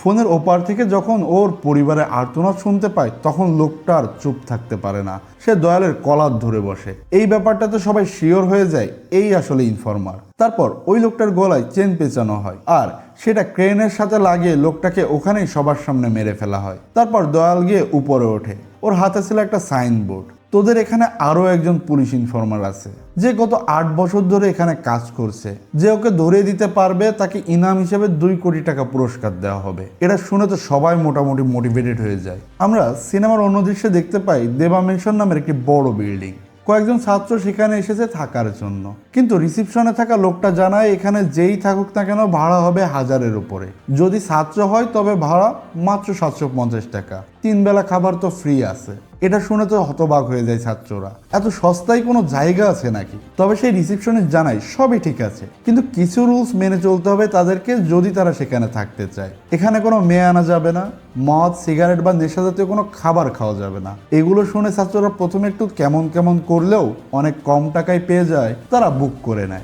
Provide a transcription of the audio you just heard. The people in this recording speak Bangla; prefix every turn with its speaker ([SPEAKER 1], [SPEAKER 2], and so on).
[SPEAKER 1] ফোনের ওপার থেকে যখন ওর পরিবারের আর্তনাদ শুনতে পায় তখন লোকটা আর চুপ থাকতে পারে না, সে দয়ালের কলার ধরে বসে। এই ব্যাপারটাতে সবাই শিওর হয়ে যায় এই আসলে ইনফরমার। তারপর ওই লোকটার গলায় চেন পেঁচানো হয় আর সেটা ক্রেনের সাথে লাগিয়ে লোকটাকে ওখানেই সবার সামনে মেরে ফেলা হয়। তারপর দয়াল গিয়ে উপরে ওঠে, ওর হাতে ছিল একটা সাইনবোর্ড, তোদের এখানে আরো একজন পুলিশ ইনফরমার আছে যে গত 8 বছর ধরে এখানে কাজ করছে, যে ওকে ধরে দিতে পারবে তাকে ইনাম হিসেবে 2 কোটি টাকা পুরস্কার দেওয়া হবে। এটা শুনে তো সবাই মোটামুটি মোটিভেটেড হয়ে যায়। আমরা সিনেমার অন্য দৃশ্যে দেখতে পাই দেবা মেনশন নামের একটি বড় বিল্ডিং, কয়েকজন ছাত্র সেখানে এসেছে থাকার জন্য, কিন্তু রিসিপশনে থাকা লোকটা জানায় এখানে যেই থাকুক না কেন ভাড়া হবে 1000-এর উপরে, যদি ছাত্র হয় তবে ভাড়া মাত্র 750 টাকা, 3 বেলা খাবার তো ফ্রি আছে। এটা শুনে তো হতবাক হয়ে যায় ছাত্ররা, এত সস্তায় কোনো জায়গা আছে নাকি। তবে সেই রিসিপশনে জানায় সবই ঠিক আছে, কিন্তু কিছু রুলস মেনে চলতে হবে তাদেরকে যদি তারা সেখানে থাকতে চায়। এখানে কোনো মেয়ে আনা যাবে না, মদ সিগারেট বা নেশা জাতীয় কোনো খাবার খাওয়া যাবে না। এগুলো শুনে ছাত্ররা প্রথমে একটু কেমন কেমন করলেও অনেক কম টাকায় পেয়ে যায়, তারা বুক করে নেয়।